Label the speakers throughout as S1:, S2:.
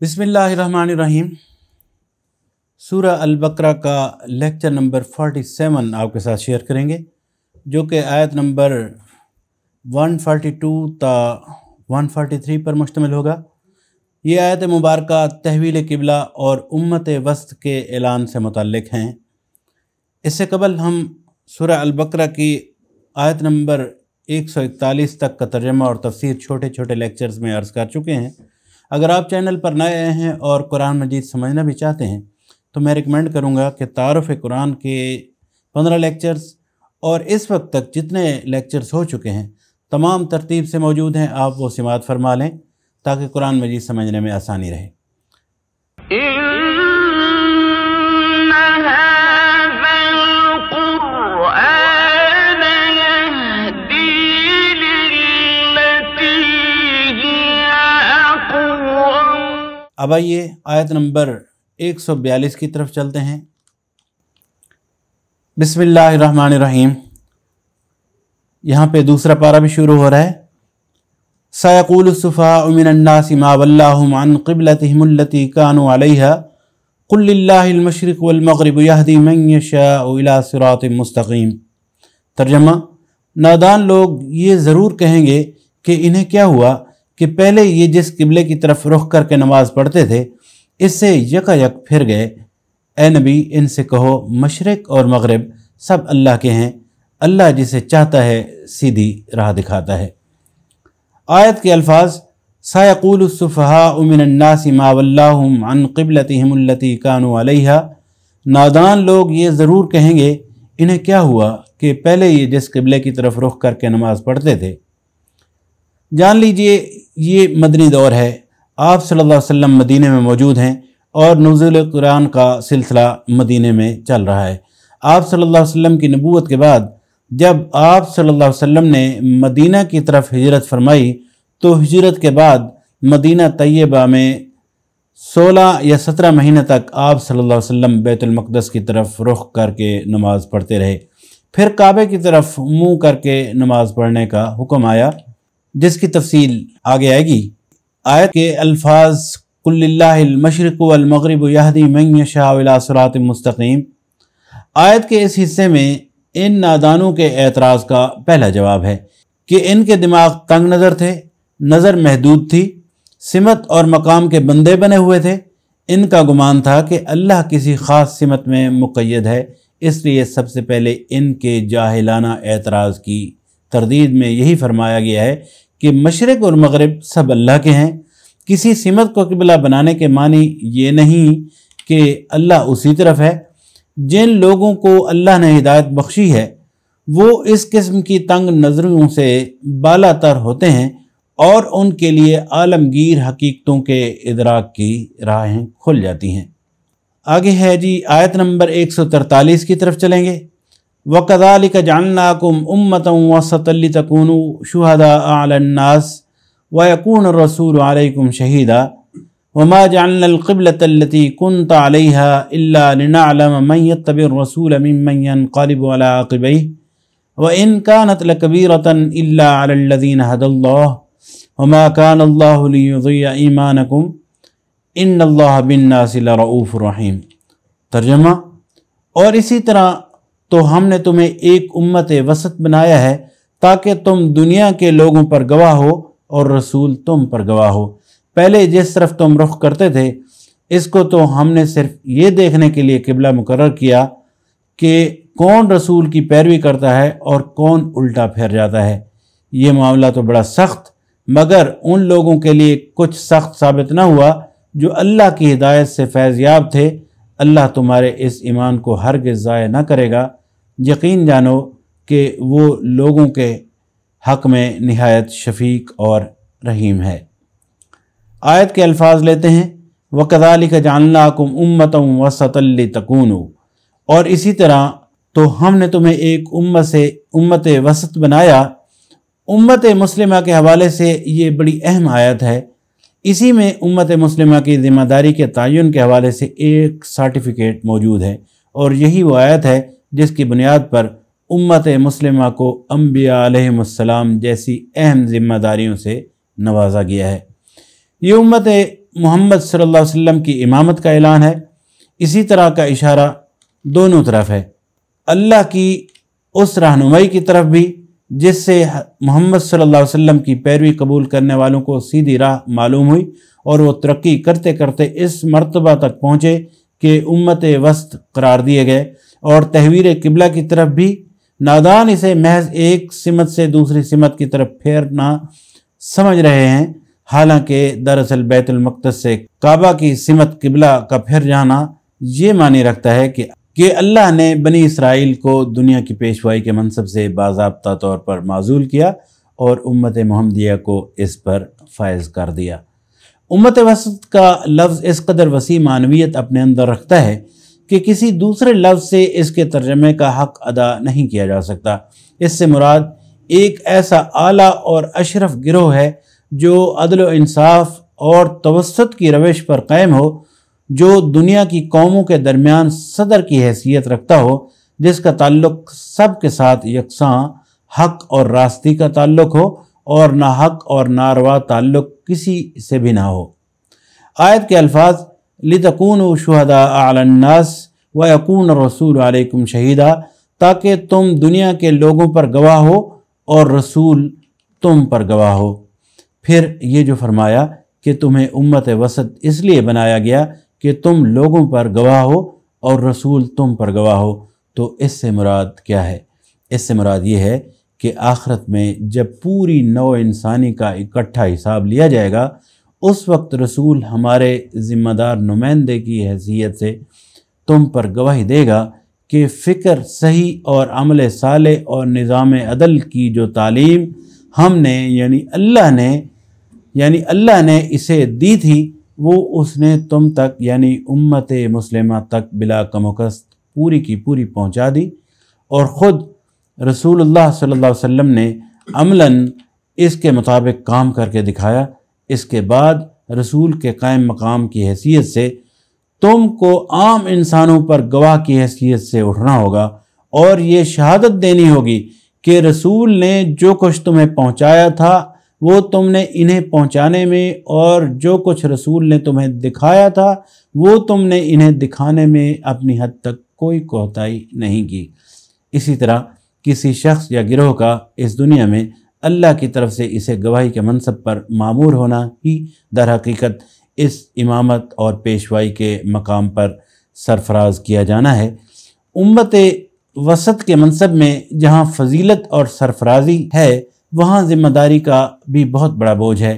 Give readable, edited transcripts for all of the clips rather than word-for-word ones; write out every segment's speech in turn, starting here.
S1: बिस्मिल्लाहिर्रहमानिर्रहीम। सूरह अल-बकरा का लेक्चर नंबर 47 आपके साथ शेयर करेंगे, जो कि आयत नंबर 142 ता 143 पर मुश्तमिल होगा। ये आयत मुबारक तहवील क़िबला और उम्मत वस्त के ऐलान से मुतल्लिक़ हैं। इससे कबल हम सूरह अल-बकरा की आयत नंबर 141 तक का तर्जुमा और तफसीर छोटे छोटे लेक्चर्स में अर्ज़ कर चुके हैं। अगर आप चैनल पर नए आए हैं और कुरान मजीद समझना भी चाहते हैं तो मैं रिकमेंड करूंगा कि तारुफ़ कुरान के 15 लेक्चर्स और इस वक्त तक जितने लेक्चर्स हो चुके हैं तमाम तरतीब से मौजूद हैं, आप वो समाअत फरमा लें ताकि कुरान मजीद समझने में आसानी रहे। अब आइए आयत नंबर 142 की तरफ चलते हैं। बिस्मिल्लाहिर्रहमानिर्रहीम। यहाँ पे दूसरा पारा भी शुरू हो रहा है। सयक़ूलु सुफ़हाउ मिनन्नासि मा वल्लाहुम अन क़िबलतिहिमुल्लती कानू अलैहा क़ुल लिल्लाहिल मशरिक़ु वल मग़रिबु यहदी मन यशाउ इला सिरातिम मुस्तक़ीम। तर्जुमा: नादान लोग ये ज़रूर कहेंगे कि इन्हें क्या हुआ कि पहले ये जिस किबले की तरफ रुख करके नमाज पढ़ते थे इससे यकायक फिर गए। ए नबी, इनसे कहो मशरिक़ और मग़रिब सब अल्लाह के हैं, अल्लाह जिसे चाहता है सीधी राह दिखाता है। आयत के अल्फाज सयक़ूलु सुफ़हाउ मिनन्नासि मा वल्लाहुम अन क़िबलतिहिमुल्लती कानू अलैहा। नादान लोग ये ज़रूर कहेंगे इन्हें क्या हुआ कि पहले ये जिस किबले की तरफ रुख करके नमाज पढ़ते थे। जान लीजिए ये मदनी दौर है। आप सल्लल्लाहु अलैहि वसल्लम मदीने में मौजूद हैं और नुज़ूल कुरान का सिलसिला मदीने में चल रहा है। आप सल्लल्लाहु अलैहि वसल्लम की नबूवत के बाद जब आप सल्लल्लाहु अलैहि वसल्लम ने मदीना की तरफ हिजरत फरमाई तो हिजरत के बाद मदीना तैयबा में 16 या 17 महीने तक आप सल्लल्लाहु अलैहि वसल्लम बैतुल मक़दस की तरफ रुख करके नमाज पढ़ते रहे। फिर काबे की तरफ मुँह करके नमाज पढ़ने का हुक्म आया, जिसकी तफसील आगे आएगी। आयत के अल्फाज कुल लिल्लाहिल मशरिक़ु वल मग़रिबु यहदी मन यशाउ इला सिरातिम मुस्तक़ीम। आयत के इस हिस्से में इन नादानों के एतराज़ का पहला जवाब है कि इनके दिमाग तंग नज़र थे, नज़र महदूद थी, सिमत और मकाम के बंदे बने हुए थे। इनका गुमान था कि अल्लाह किसी ख़ास सिमत में मुक़य्यद है, इसलिए सबसे पहले इनके जाहिलाना एतराज़ की तरदीद में यही फरमाया गया है कि मशरिक़ और मग़रिब सब अल्लाह के हैं। किसी सिमत को क़िबला बनाने के मानी ये नहीं कि अल्लाह उसी तरफ है। जिन लोगों को अल्लाह ने हिदायत बख्शी है वो इस किस्म की तंग नज़रों से बालातर होते हैं और उनके लिए आलमगीर हकीकतों के इदराक की राहें खुल जाती हैं। आगे है जी आयत नंबर 143 की तरफ चलेंगे। वकज़ालिक जअलनाकुम उम्मतन वसतन लितकूनू शुहदाअ अलन्नास व यकून रसूलु अलैकुम शहीदा वमा जअलनल क़िबलतल्लती कुन्त अलैहा इल्ला लिनअलम मन यत्तबिर रसूल मिम्मन यनक़लिबु अला अक़िबैहि व इन कानत लकबीरतन इल्ला अलल्लज़ीना हदल्लाह वमा कानल्लाहु लियुज़य्यअ ईमानकुम इन्नल्लाह बिन्नासि लरऊफ़ुर रहीम। तर्जुमा: और इसी तरह तो हमने तुम्हें एक उम्मत वसत बनाया है ताकि तुम दुनिया के लोगों पर गवाह हो और रसूल तुम पर गवाह हो। पहले जिस तरफ तुम रुख करते थे इसको तो हमने सिर्फ ये देखने के लिए किबला मुकर्रर किया कि कौन रसूल की पैरवी करता है और कौन उल्टा फिर जाता है। ये मामला तो बड़ा सख्त, मगर उन लोगों के लिए कुछ सख्त साबित न हुआ जो अल्लाह की हिदायत से फैज़याब थे। अल्लाह तुम्हारे इस ईमान को हरगिज़ ज़ाया न करेगा। यकीन जानो कि वो लोगों के हक़ में निहायत शफ़ीक और रहीम है। आयत के अल्फाज लेते हैं। वकज़ालिक जअलनाकुम उम्मतन वसतन लितकूनू। और इसी तरह तो हमने तुम्हें एक उम्मत वसत बनाया। उम्मत मुस्लिमा के हवाले से ये बड़ी अहम आयत है। इसी में उम्मत मुस्लिमा की ज़िम्मेदारी के तयन के हवाले से एक सर्टिफिकेट मौजूद है और यही वो आयत है जिसकी बुनियाद पर उम्मत मुस्लिमा को अंबिया अलैहिमुस्सलाम जैसी अहम जिम्मेदारियों से नवाजा गया है। ये उम्मत محمد صلی اللہ علیہ وسلم کی امامت کا اعلان ہے، اسی طرح کا اشارہ دونوں طرف ہے، اللہ کی اس رہنمائی کی طرف بھی جس سے محمد صلی اللہ علیہ وسلم کی پیروی قبول کرنے والوں کو سیدھی راہ معلوم ہوئی اور وہ ترقی کرتے کرتے اس مرتبہ تک پہنچے کہ امت وسط قرار دیے گئے، اور تحویر قبلہ کی طرف بھی نادان اسے محض ایک سمت سے دوسری سمت کی طرف پھیرنا سمجھ رہے ہیں، حالانکہ دراصل بیت المقدس سے کعبہ کی سمت قبلہ کا پھر جانا یہ معنی رکھتا ہے کہ اللہ نے بنی اسرائیل کو دنیا کی پیشوائی کے منصب سے باضابطہ طور پر معزول کیا اور امت محمدیہ کو اس پر فائز کر دیا۔ امت وسط کا لفظ اس قدر وسیع معنویت اپنے اندر رکھتا ہے کہ کسی دوسرے لفظ سے اس کے ترجمے کا حق ادا نہیں کیا جا سکتا۔ اس سے مراد ایک ایسا اعلیٰ اور اشرف گروہ ہے جو عدل و انصاف اور توسط کی روش پر قائم ہو، جو دنیا کی قوموں کے درمیان صدر کی حیثیت رکھتا ہو، جس کا تعلق سب کے ساتھ یکساں حق اور راستی کا تعلق ہو اور نہ حق اور ناروا تعلق کسی سے بھی نہ ہو۔ آیت کے الفاظ لِتَكُونُوا شُهَدَاءَ عَلَى النَّاسِ وَيَكُونَ الرَّسُولُ عَلَيْكُمْ شَهِيدًا، تاکہ تم دنیا کے لوگوں پر گواہ ہو اور رسول تم پر گواہ ہو۔ پھر یہ جو فرمایا کہ تمہیں امت وسط اس لیے بنایا گیا کہ تم لوگوں پر گواہ ہو اور رسول تم پر گواہ ہو، تو اس سے مراد کیا ہے؟ اس سے مراد یہ ہے کہ آخرت میں جب پوری نوع انسانی کا اکٹھا حساب لیا جائے گا، اس وقت رسول ہمارے ذمہ دار نمائندے کی حیثیت سے تم پر گواہی دے گا کہ فکر صحیح اور عمل صالح اور نظام عدل کی جو تعلیم ہم نے یعنی اللہ نے اسے دی تھی، وہ اس نے تم تک یعنی امت مسلمہ تک بلا کم و کست پوری کی پوری پہنچا دی، اور خود رسول اللہ صلی اللہ علیہ وسلم نے عملاً اس کے مطابق کام کر کے دکھایا۔ اس کے بعد رسول کے قائم مقام کی حیثیت سے تم کو عام انسانوں پر گواہ کی حیثیت سے اٹھنا ہوگا اور یہ شہادت دینی ہوگی کہ رسول نے جو کچھ تمہیں پہنچایا تھا وہ تم نے انہیں پہنچانے میں، اور جو کچھ رسول نے تمہیں دکھایا تھا وہ تم نے انہیں دکھانے میں اپنی حد تک کوئی کوتاہی نہیں کی۔ اسی طرح کسی شخص یا گروہ کا اس دنیا میں اللہ کی طرف سے اسے گواہی کے منصب پر معمور ہونا ہی در حقیقت اس امامت اور پیشوائی کے مقام پر سرفراز کیا جانا ہے۔ امت وسط کے منصب میں جہاں فضیلت اور سرفرازی ہے، وہاں ذمہ داری کا بھی بہت بڑا بوجھ ہے۔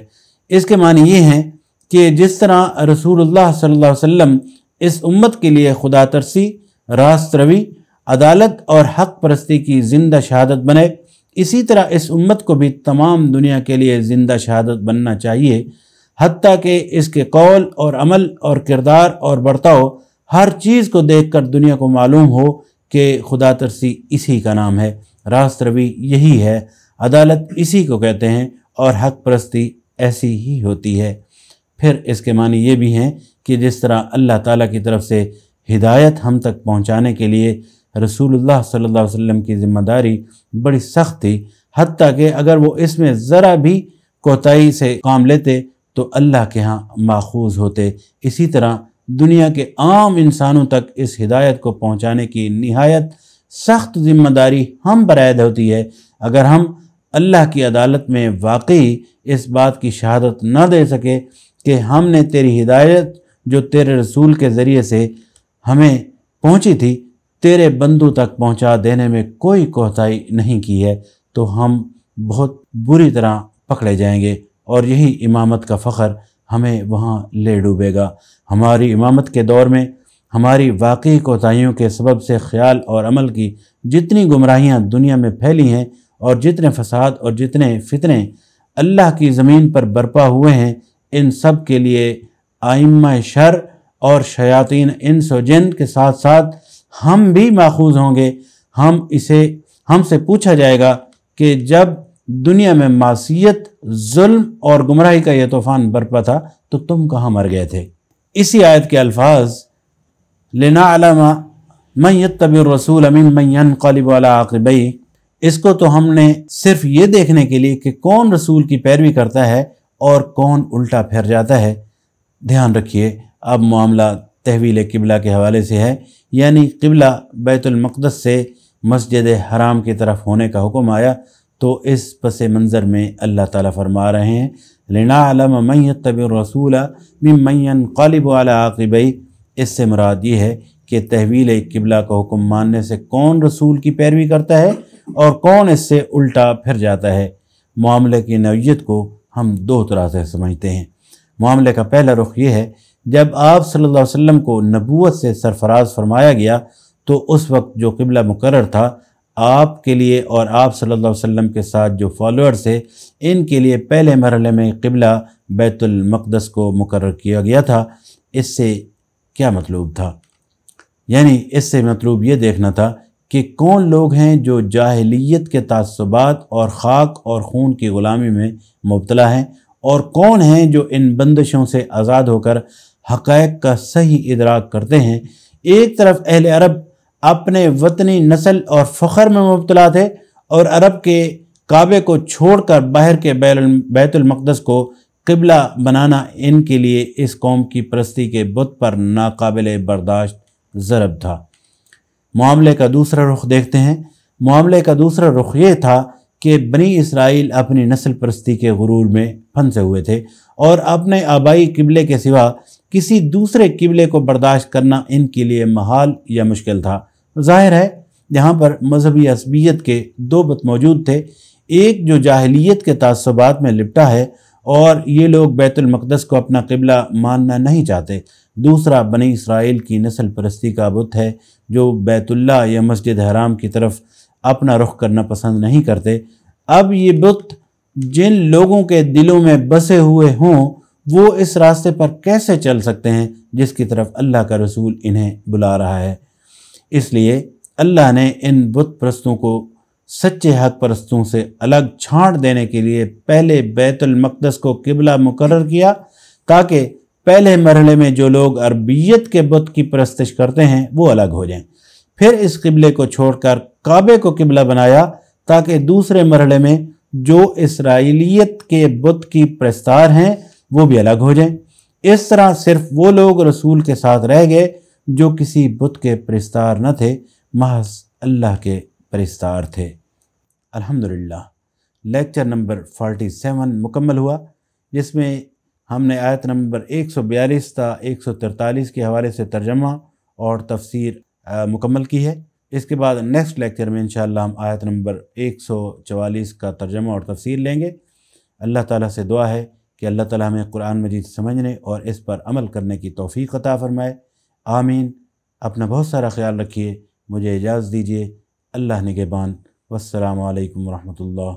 S1: اس کے معنی یہ ہیں کہ جس طرح رسول اللہ صلی اللہ علیہ وسلم اس امت کے لیے خدا ترسی، راست روی، عدالت اور حق پرستی کی زندہ شہادت بنے، اسی طرح اس امت کو بھی تمام دنیا کے لیے زندہ شہادت بننا چاہیے، حتیٰ کہ اس کے قول اور عمل اور کردار اور برتاؤ ہر چیز کو دیکھ کر دنیا کو معلوم ہو کہ خدا ترسی اسی کا نام ہے، راست روی یہی ہے، عدالت اسی کو کہتے ہیں، اور حق پرستی ایسی ہی ہوتی ہے۔ پھر اس کے معنی یہ بھی ہیں کہ جس طرح اللہ تعالیٰ کی طرف سے ہدایت ہم تک پہنچانے کے لیے رسول اللہ صلی اللہ علیہ وسلم کی ذمہ داری بڑی سخت تھی، حتیٰ کہ اگر وہ اس میں ذرا بھی کوتاہی سے کام لیتے تو اللہ کے ہاں ماخوذ ہوتے، اسی طرح دنیا کے عام انسانوں تک اس ہدایت کو پہنچانے کی نہایت سخت ذمہ داری ہم پر عائد ہوتی ہے۔ اگر ہم اللہ کی عدالت میں واقعی اس بات کی شہادت نہ دے سکے کہ ہم نے تیری ہدایت جو تیرے رسول کے ذریعے سے ہمیں پہنچی تھی تیرے بندوں تک پہنچا دینے میں کوئی کوتاہی نہیں کی ہے، تو ہم بہت بری طرح پکڑے جائیں گے، اور یہی امامت کا فخر ہمیں وہاں لے ڈوبے گا۔ ہماری امامت کے دور میں ہماری واقعی کوتاہیوں کے سبب سے خیال اور عمل کی جتنی گمراہیاں دنیا میں پھیلی ہیں اور جتنے فساد اور جتنے فتنے اللہ کی زمین پر برپا ہوئے ہیں، ان سب کے لیے ائمہ شر اور شیاطین انس و جن کے ساتھ ساتھ ہم بھی ماخوذ ہوں گے۔ ہم سے پوچھا جائے گا کہ جب دنیا میں معصیت، ظلم اور گمراہی کا یہ طوفان برپا تھا تو تم کہاں مر گئے تھے؟ اسی آیت کے الفاظ لِنَعْلَمَ مَنْ يَتَّبِعُ الرَّسُولَ مِمَّنْ يَنْقَلِبُ عَلَىٰ عَقِبَيْهِ، اس کو تو ہم نے صرف یہ دیکھنے کے لیے کہ کون رسول کی پیروی کرتا ہے اور کون الٹا پھر جاتا ہے، ध्यान रखिए, अब मामला तहवील क़िबला के हवाले से है, यानी क़िबला बैतुल मक़दस से मस्जिद हराम की तरफ होने का हुक्म आया। तो इस पस मंज़र में अल्लाह ताला फरमा रहे हैं, लिनअलम मन यत्तबिर रसूल मिम्मन यनक़लिबु अला आक़िबैहि। इससे मुराद ये है कि तहवील क़िबला का हुक्म मानने से कौन रसूल की पैरवी करता है और कौन इससे उल्टा फिर जाता है। मामले की नौइयत को हम दो तरह से समझते हैं। मामले का पहला रुख ये है, जब आप सल्लल्लाहु अलैहि वसल्लम को नबूवत से सरफराज फरमाया गया तो उस वक्त जो क़िबला मुकर्रर था आपके लिए और आप सल्लल्लाहु अलैहि वसल्लम के साथ जो फॉलोअर्स थे इनके लिए पहले मरहले में क़िबला बैतुल मक़दस को मुकर्रर किया गया था। इससे क्या मतलब था? यानी इससे मतलब ये देखना था कि कौन लोग हैं जो जाहिलियत के तासुबात और ख़ाक और खून की ग़ुलामी में मुब्तला हैं और कौन हैं जो इन बंदिशों से आज़ाद होकर हक़ाइक़ का सही इदराक करते हैं। एक तरफ अहले अरब अपने वतनी नस्ल और फ़ख्र में मुब्तला थे और अरब के काबे को छोड़कर बाहर के बैतुल मक़दस को क़िबला बनाना इनके लिए इस कौम की परस्ती के बुत पर नाकाबिल बर्दाश्त ज़रब था। मामले का दूसरा रुख देखते हैं। मामले का दूसरा रुख ये था कि बनी इसराइल अपनी नस्ल परस्ती के गुरूर में फंसे हुए थे और अपने आबाई क़िबले के सिवा किसी दूसरे क़िबले को बर्दाश्त करना इनके लिए महाल या मुश्किल था। ज़ाहिर है यहाँ पर मजहबी असबियत के दो बुत मौजूद थे, एक जो जाहिलियत के तासुबात में लिपटा है और ये लोग बैतुल मक़दस को अपना क़िबला मानना नहीं चाहते, दूसरा बनी इसराइल की नस्ल परस्ती का बुत है जो बैतुल्लाह या मस्जिद हराम की तरफ अपना रुख करना पसंद नहीं करते। अब ये बुत जिन लोगों के दिलों में बसे हुए हों वो इस रास्ते पर कैसे चल सकते हैं जिसकी तरफ अल्लाह का रसूल इन्हें बुला रहा है। इसलिए अल्लाह ने इन बुत परस्तों को सच्चे हक़ परस्तों से अलग छांट देने के लिए पहले बैतुल मक़दस को क़िबला मुकर्रर किया ताकि पहले मरहले में जो लोग अरबियत के बुत की परस्तिश करते हैं वो अलग हो जाएं। फिर इस क़िबले को छोड़कर काबे को क़िबला बनाया ताकि दूसरे मरहले में जो इसराइलियत के बुत की परस्तार हैं वो भी अलग हो जाएं। इस तरह सिर्फ वो लोग रसूल के साथ रह गए जो किसी बुत के परस्तार न थे, महज अल्लाह के परस्तार थे। अल्हम्दुलिल्लाह, लेक्चर नंबर 47 मुकम्मल हुआ, जिसमें हमने आयत नंबर 142 ता 143 के हवाले से तर्जमा और तफसीर मुकम्मल की है। इसके बाद नेक्स्ट लेक्चर में इंशाअल्लाह हम आयत नंबर 144 का तर्जमा और तफसीर लेंगे। अल्लाह ताला से दुआ है कि अल्लाह ताला हमें कुरान मजीद समझने और इस पर अमल करने की तौफ़ीक़ अता फ़रमाए। आमीन। अपना बहुत सारा ख्याल रखिए। मुझे इजाज़त दीजिए। अल्लाह निगहबान। वस्सलामु अलैकुम रहमतुल्लाह।